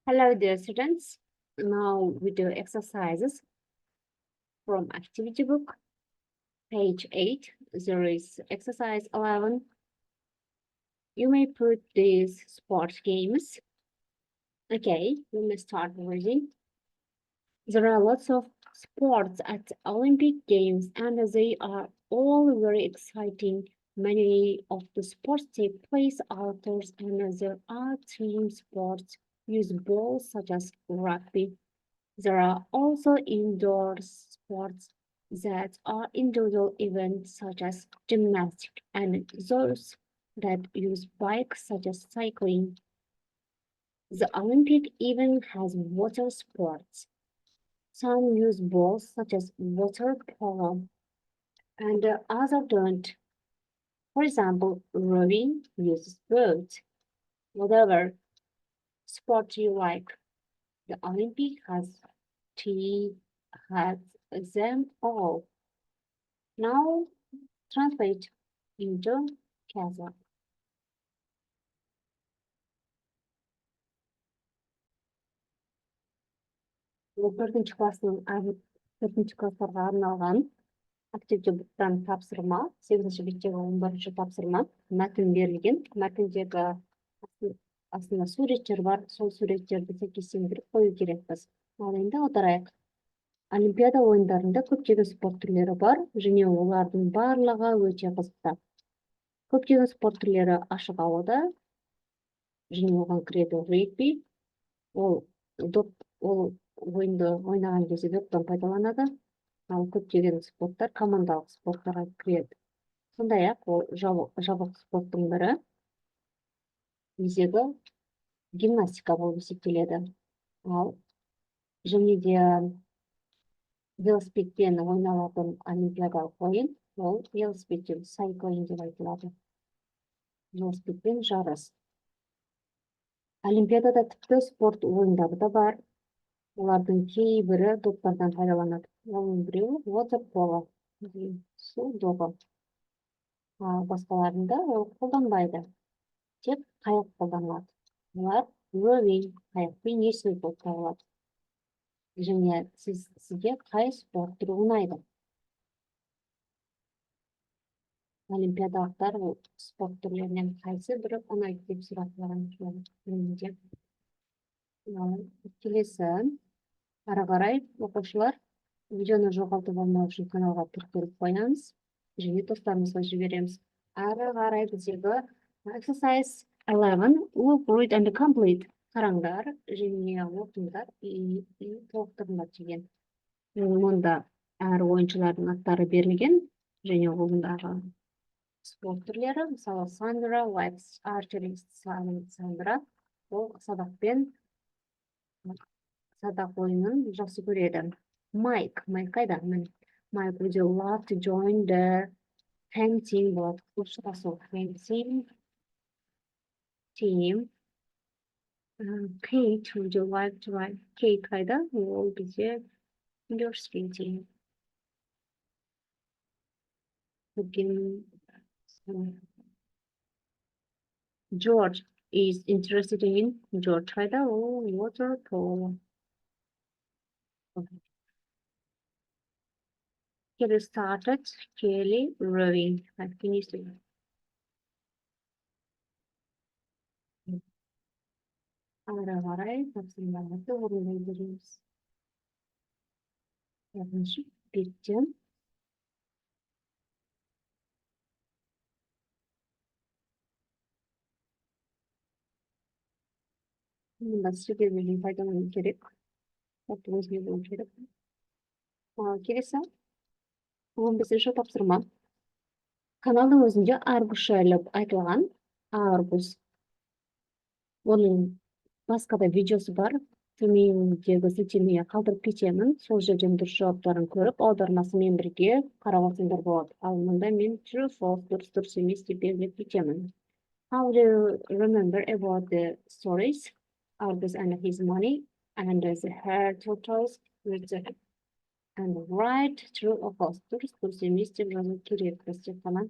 Hello dear students. Now we do exercises from activity book, page 8. There is exercise 11. You may put these sport games. Okay, we may start reading. There are lots of sports at Olympic Games and they are all very exciting. Many of the sports take place outdoors and there are team sports use balls such as rugby. There are also indoor sports that are individual events such as gymnastics and those that use bikes such as cycling. The Olympic even has water sports. Some use balls such as water polo and others don't. For example, rowing uses boats. Whatever sport you like, the Olympic has them all. Now translate into Kazakh. Бұл төртінші класстарға арналған активті буктан тапсырма, 8-ші беттегі 11-ші тапсырма, мәтін берілген. Мәтіндегі астында суреттер бар, сол суреттерді сәйкестендіріп қою керекпіз. Ал енді аударайық. Олимпиада ойындарында көптеген спорт түрлері бар, және олардың барлығы өте қызықты. Көптеген спорт түрлері ашық ауада, және оған кіреді регби. Ол ойынды ойнаған кезде доптан пайдаланады. Ал көптеген спорттар командалық спорттарға кіреді. Сондай-ақ ол жабық спорттың бірі өзегі гимнастика болып есептеледі. Ал және де велосипедпен ойналатын олимпиадалық ойын, ол велосипедпен сайклинг деп айтылады. Велосипедпен жарыс. Олимпиадада тіпті спорт ойындары да бар. Олардың кейбірі доптардан пайдаланады. Оның біреуі water polo, су добы. Басқаларында ол қолданбайды. Тек қайық қолданылады. Олар rowing, қайықпен есу болып табылады. Және сізге қай спорт түрі ұнайды? Олимпиадалықтар спорт түрлерінен қайсы бірі ұнайды деп сұрақтаған жөнінде. Келесі, ары қарай оқушылар видеоны жоғалтып алмау үшін каналға тіркеліп қоямыз, және достарымызға жібереміз. Ары қарай біздегі exercise 11 look, read and complete. Қараңдар және оқыңдар и толықтырыңдар деген. Онда әр ойыншылардың аттары берілген, және ондағы спорт түрлері, мысалы Сандра, likes archery, Сандра, ол садақ ойынын жақсы көреді. Mike қайда? Mike, would you love to join the fencing болады? Fencing team. Kate, would you like to ride? Kate қайда? Ол бізде figure skating. George is interested in George қайда? Ол water polo. Okay. Kelly started Kelly rowing. I finished it. Ары қарай тапсырмаларды орындай береміз. Екінші беттен мұнда сөйлеумен пайдалану керек. Өзге болу керек. Келесі 15-ші тапсырма. Каналдың өзінде аргус жайлы айтылған. Аргус. Оның басқа да видеосы бар. Төмендегі сілтемеге қалдырып кетемін. Сол жерден дұрыс жауаптарын көріп, аудармасымен бірге қарап алсаңдар болады. Ал мұнда мен true, false, дұрыс емес деп белгілеп кетемін. How do you remember about the stories? Argus and his money and the hair tortoise with the and right, true or false. Дұрыс емес деп жазу керек. Тек қана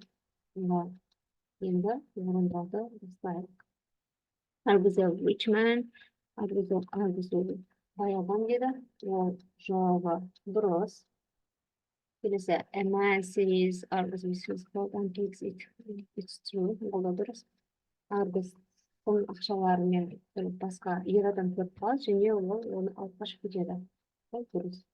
енді орындауды бастайық. Argus is a rich man Аргызу баяғыдан деді, ол жауабы дұрыс. Келесі, a man sees Argus with his coat and takes it. It's true, ол да дұрыс. Аргустың ақшаларымен басқа ер адам көріп қалады, және ол оны алып қашып кетеді. Ол дұрыс.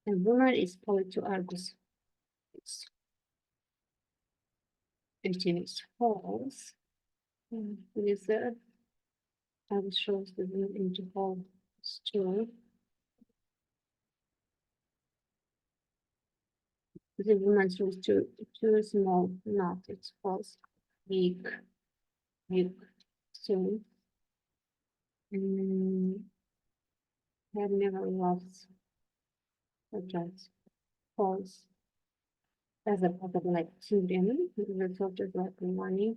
A woman is polite to Argus. It is false. This Argus shows the woman into hall. It's true. The woman chose too small, not it's false. Big, soon. Have never lost a judge. False. As a part of like children, the soldiers like money.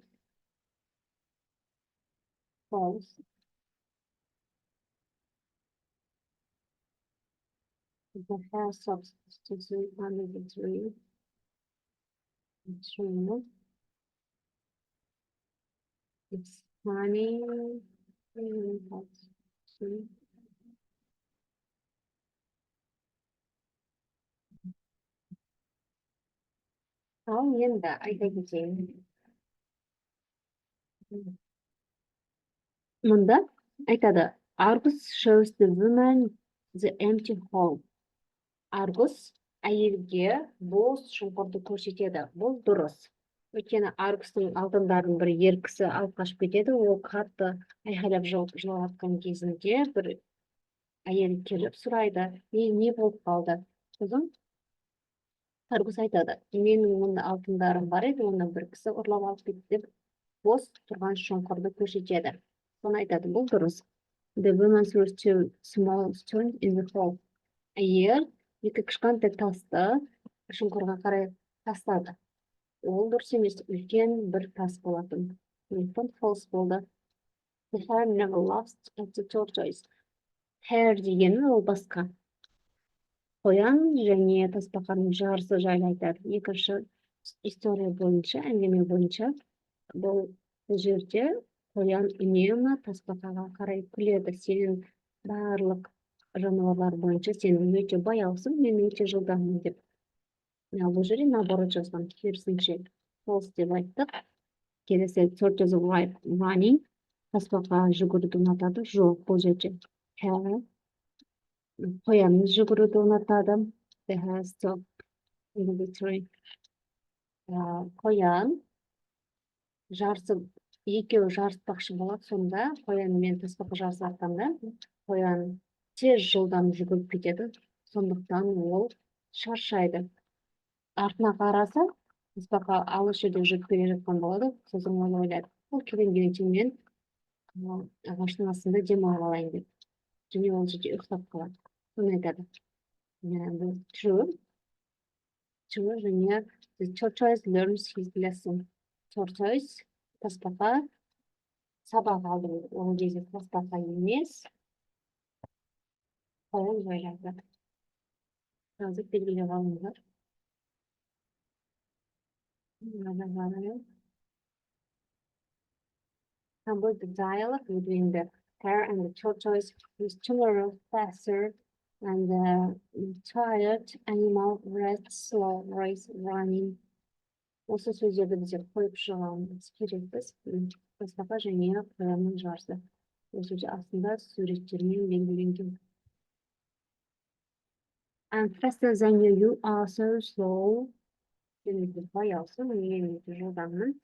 False. The hair substitute under the tree. True. It's funny. True. Ал енді айта кетейін. Мұнда айтады, Argus shows the woman the empty hall. Argus әйелге бос шұңқырды көрсетеді. Бұл дұрыс. Өйткені Argus'тың алтындарын бір ер кісі алып қашып кетеді, ол қатты айқайлап жылатқан кезінде бір әйел келіп сұрайды, не болып қалды? Қызым, Аргус айтады, менің мұнда алтындарым бар еді, оны бір кісі ұрлап алып кетті деп, бос тұрған шұңқырды көрсетеді. Соны айтады, бұл дұрыс. The woman threw two small stones in the hole. Әйел екі кішкентай тасты шұңқырға қарай тастады. Ол дұрыс емес, үлкен бір тас болатын. False болды. The hare never lost at the tortoise. Hare дегені ол басқа. Қоян және тасбақаның жарысы жайлы айтады. Екінші история бойынша, әңгіме бойынша, бұл жерде қоян үнемі тасбақаға қарай күледі. Сенің барлық жануарлар бойынша сенің өте баяусың, мен өте жылдаммын деп. Бұл жерде наоборот жазған, керісінше. False деп айттық. Келесі tortoise like running. Тасбақа жүгіруді ұнатады. Жоқ, бұл жерде. Қоян жүгіруді ұнатады. They have stopped in the tree. Қоян екеуі жарыспақшы болады, сонда қоян мен тасбақа жарысатқанда қоян тез жылдам жүгіріп кетеді, сондықтан ол шаршайды. Артына қараса, тасбақа алыс жерде жүріп келе жатқан болады, сосын ол ойлайды, ол келгенше мен ағаштың астында демалып алайын деп. Және ол жерде ұйықтап қалады. Соны айтады. True. Және the tortoise learns his lesson. Tortoise тасбақа сабақ алды. Ол кезде тасбақа емес. Қоян ойлайды. Жазып белгілеп алыңыздар. About the dialogue between the hare and the tortoise is tomorrow faster and the tired animal rests slow race running. Осы сөздерді біздер қойып шығамыз керекпіз. Тасбақа және қоянның жарысы. Осы жерде астында суреттермен белгіленген. I'm faster than you, you are so slow. Демекті баяусың, мен өте жылдаммын.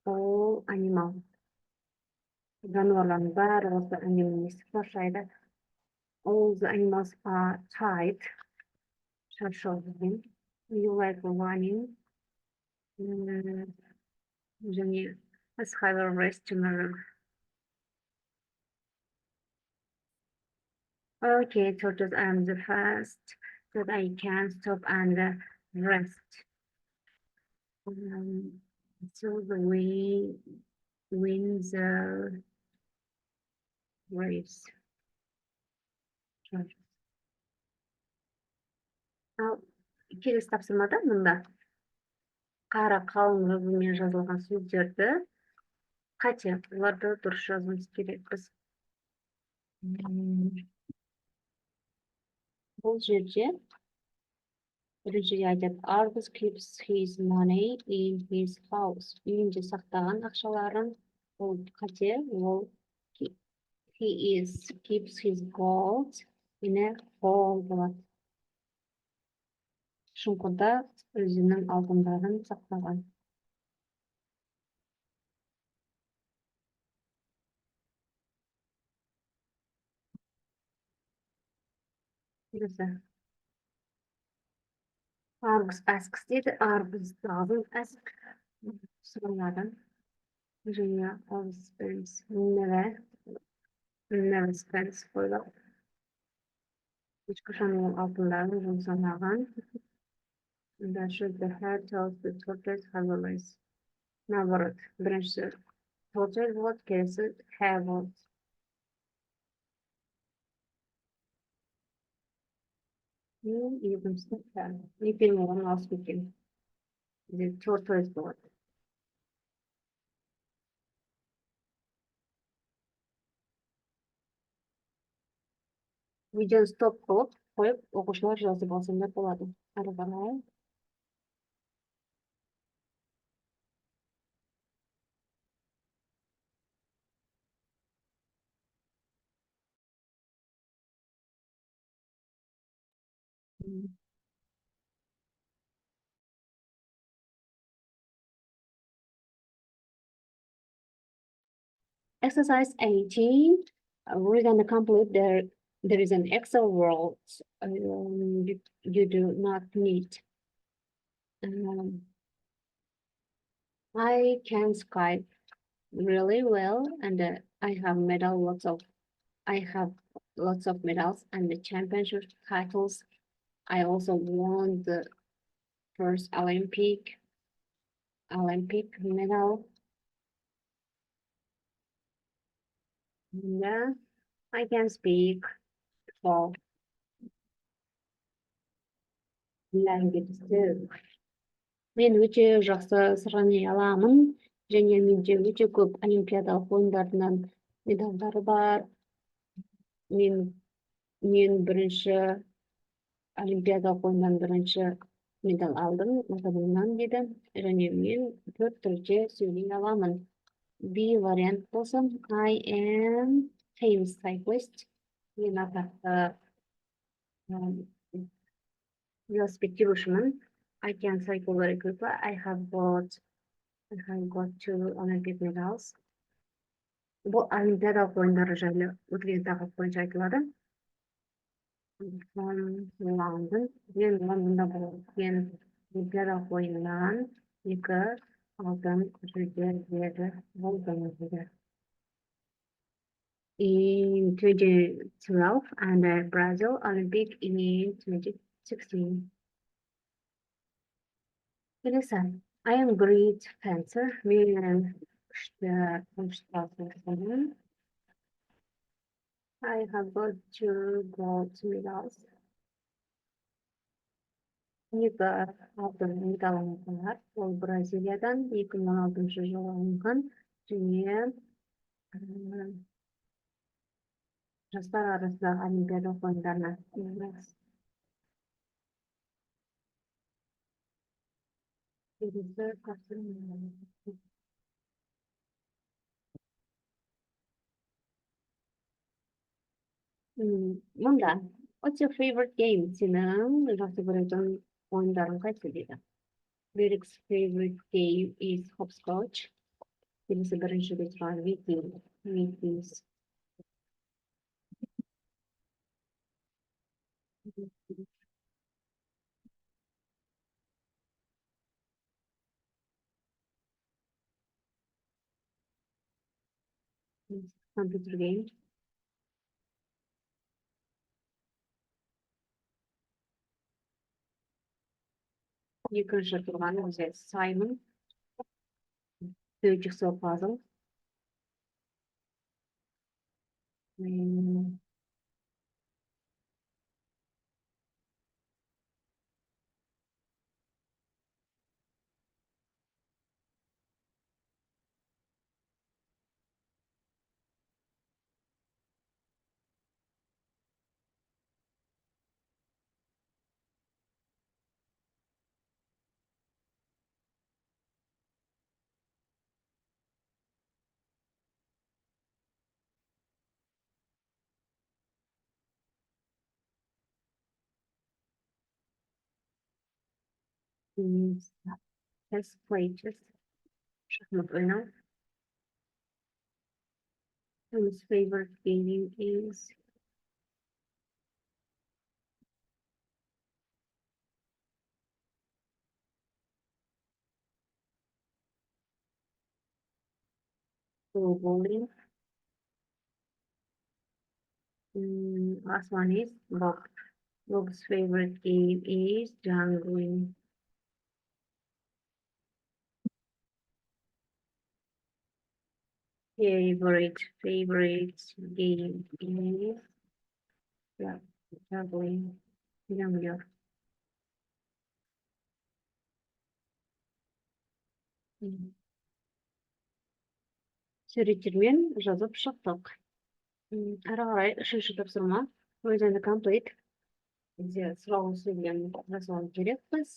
All animal. Жануарлардың бәрі осы әңгімені естіп шаршайды. All the animals are tired. Шаршау деген. You like running. Және let's have a rest tomorrow. Okay, tortoise, I'm the first that I can stop and rest. So the way wins the race. Ал келесі тапсырмада мында қара қалың жазумен жазылған сөздерді қате, оларды дұрыс жазуымыз керекпіз. Бұл жерде біріншіде айтады, Argus keeps his money in his house. Үйінде сақтаған ақшаларын, ол қате, ол he keeps his gold in a hole болады. Шұңқырда өзінің алтындарын сақтаған. Келесі. Argus asks дейді. Argus doesn't ask. Сұрамады. Және always spends. Never spends қойылады. Ешқашан ол алтындарын жұмсамаған. That should the head tells the tortoise have a race. Наоборот, біріншісі tortoise болады, келесі have болады. Екіншісі have. Екеуін оған алып кеткен. Tortoise болады. Видеоны стоп қойып, оқушылар жазып алсаңдар болады. Ары қарай. Exercise 18. We're going to complete there is an Excel world you do not need. I can Skype really well, and I have lots of medals and the championship titles. I also won the first Olympic medal. Yeah, I can speak 12 languages too. Мен өте жақсы сырғанай аламын, және менде өте көп олимпиадалық ойындарынан медалдары бар. Мен бірінші олимпиадалық ойыннан бірінші медал алдым, Қазақстаннан деді, және мен 4 тілде сөйлей аламын. B вариант болсын, I am famous cyclist. Мен атақты велосипедшімін. I can cycle very quickly. I have got 2 Olympic medals. Бұл олимпиадалық ойындары жайлы өткен тақырып бойынша айтылады. Лондон. Мен Лондонда болған олимпиадалық ойыннан 2 алтын жүлдегері болдым. In 2012 and Brazil Olympic in 2016. Келесі. I am great fencer. Мен күшті. I have got 2 gold medals. 2 алтын медалым бар. Ол Бразилиядан 2016 жылы алынған, және жастар арасындағы олимпиада ойындарына. Мұнда, what's your favorite game? Сенің жақсы көретін ойындарың қайсы дейді. Берік's favorite game is hopscotch. Келесі бірінші рет тұрған Vikings. Computer game. Екінші тұрған өзі Simon. Jigsaw puzzle. Chess places. Şahmat oynar. His favorite game is bowling. Last one is Bob. Bob's favorite game is jungling. Favorite game is yeah, jungling. Jungler. Суреттермен жазып шықтық. Ары қарай үшінші тапсырма. Read and complete. Бізде сұрауын сөйлем жасауымыз керекпіз.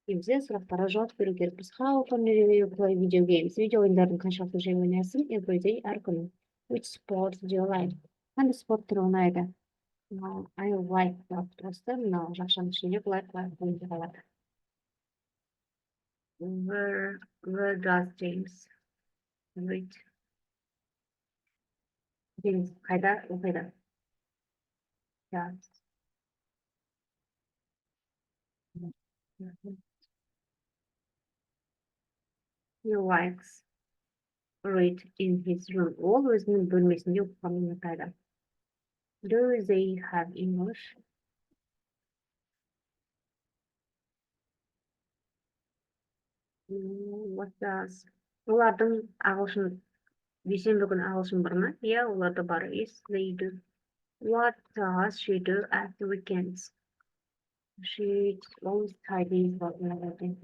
Бізде сұрақтарға жауап беру керекпіз. How often do you play video games? Видео ойындарын қаншалықты жиі ойнайсың? Every day, әр күні. Which sport do you like? Қандай спорт түрі ұнайды? I like деп тұрасыздар. Мынау жақшаның ішінде like ойында қалады. Where does James read? James қайда оқиды? Does. He likes read in his room. Ол өзінің бөлмесінде оқығанын ұнатады. Do they have English? What does? Олардың ағылшын, дүйсенбі күні ағылшын бар ма? Иә, оларда бар. Yes, they do. What does she do at the weekends? She always tidies what everything.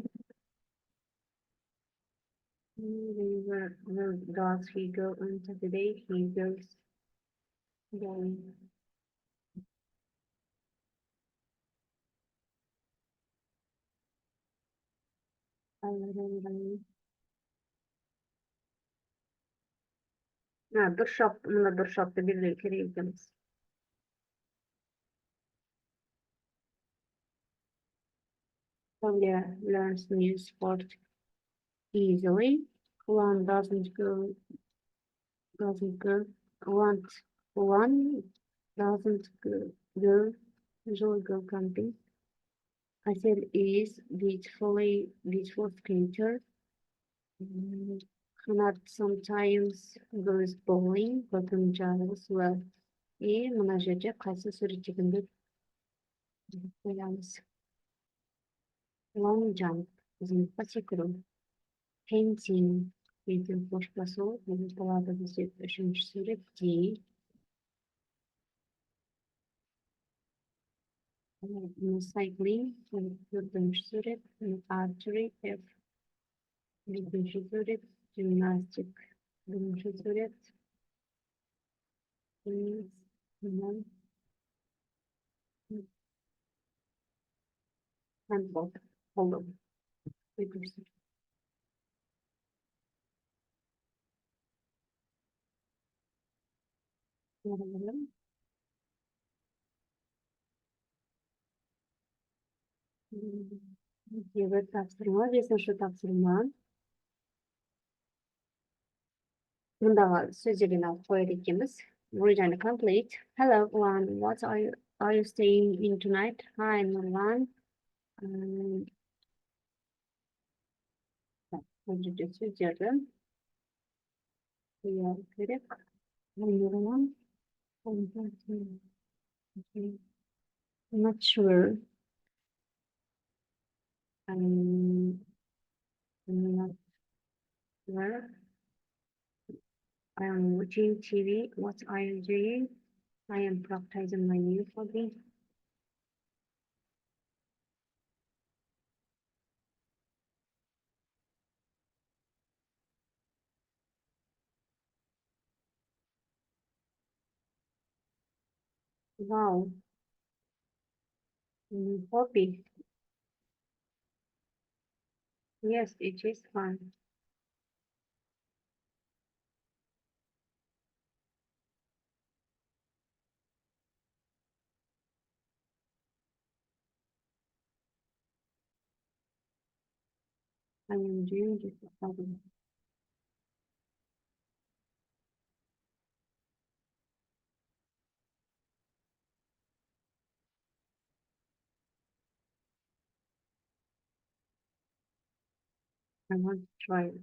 Where does he go on Saturday? He goes going. Мына бір шапты белгілеу керек екенбіз. Claudia learns new sport easily. One doesn't go. One doesn't go. Usually go camping. Asel is beautiful skater. Hannah sometimes goes bowling, but as well. И мына жерде қайсы суреттегенді қоямыз. Long jump, ұзындыққа секіру. Painting, бетін қош басу, бұл болады бізде үшінші сурет D. Cycling, төртінші сурет, archery, F. Бесінші сурет, gymnastic, бірінші сурет, handball, polo. Тапсырма, бесінші тапсырма. Мұндағы сөздерден алып қояды екенбіз. Read and complete. Hello everyone, what are you staying in tonight? Hi Нұрлан. Бұл жерде сөздерді қояу керек. Нұрлан. Not sure. I'm not sure. I am watching TV. What are you doing? I am practicing my new hobby. Wow. Hobby. Yes, it is fun. I am doing this problem. I want to try it.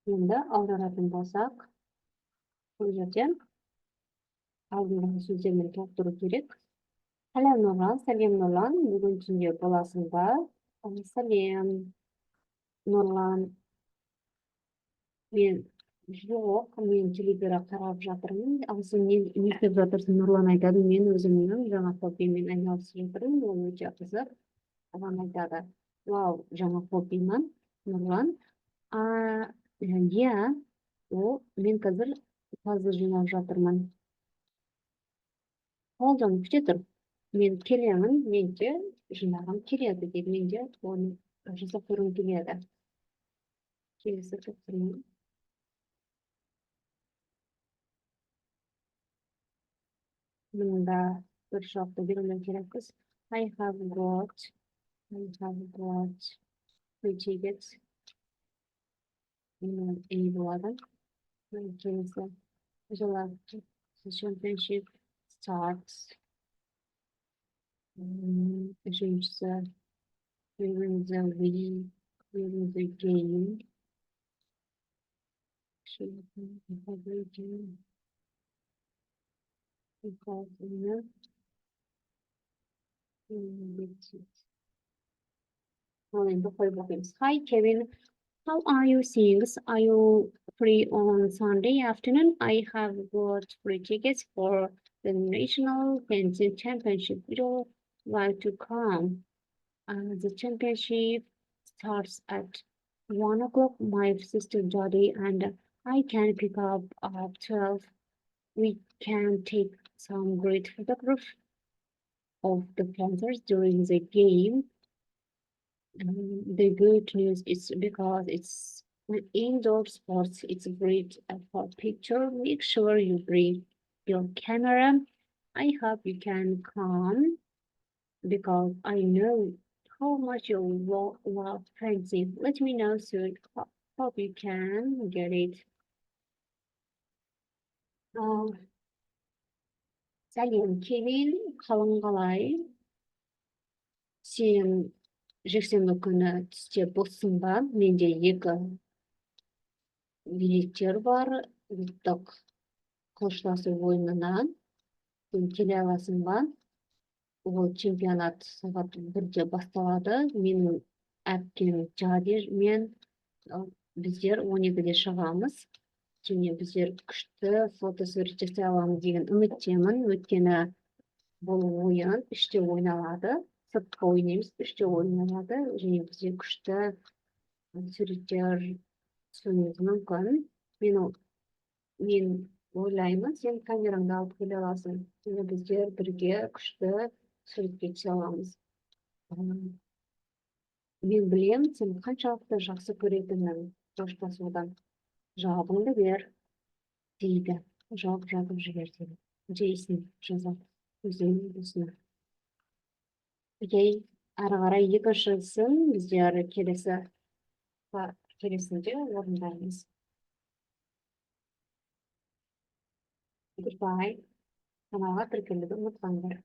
Енді аударатын болсақ, бұл жерден алдындағы сөздермен толықтыру керек. Сәлем Нұрлан, сәлем Нұрлан, бүгін түнде боласың ба? Сәлем Нұрлан, мен жоқ, мен телевизор қарап жатырмын. Ал сен не істеп жатырсың? Нұрлан айтады, мен өзімнің жаңа хоббимен айналысып жатырмын, ол өте қызық. Оған айтады, вау, жаңа хоббимен, Нұрлан. Иә, мен қазір таза жинап жатырмын. Қолдан күте тұр. Мен келемін, мен де жинағым келеді деп, мен де оны жасап көргім келеді. Келесі тапсырма. Мұнда бір жауапты берумен керекпіз. I have got free tickets. Ей болады. Келесі. The championship starts. Үшіншісі. During the game. Hi Kevin, how are you things? Are you free on Sunday afternoon? I have got free tickets for the national fencing championship. Would you like to come? The championship starts at 1 o'clock. My sister Jody and I can pick up at 12. We can take some great photographs of the fencers during the game. The good news is because it's an indoor sports, it's great for picture. Make sure you bring your camera. I hope you can come because I know how much you love fencing. Let me know soon. Hope you can get it. Сәлем, Кевин, қалың қалай? Сен жексенбі күні түсте боссын ба? Менде 2 билеттер бар, ұлттық қылыштасу ойынынан. Сен келе аласың ба? Ол чемпионат сағат 1-де басталады. Менің әпкем Жадир мен біздер 12-де шығамыз. Және біздер күшті фотосурет жасай аламыз деген үміттемін. Өйткені бұл ойын 3-те ойналады. Сыртқы ойнаймыз, 3-те ойналады. Және бізде күшті суреттер түсуіміз мүмкін. Мен ойлаймын, сен камераңды алып келе аласың. Және біздер бірге күшті суретке түсе аламыз. Мен білем, сен қаншалықты жақсы көретінін қоштасудан. Жауабыңды бер, дейді. Жауап жазып жібер, дейді. Джейсон жазады өзінің досына. Окей, ары қарай екіншісін біздер келесінде орындаймыз. Goodbye. Каналға тіркелуді ұмытпаңдар.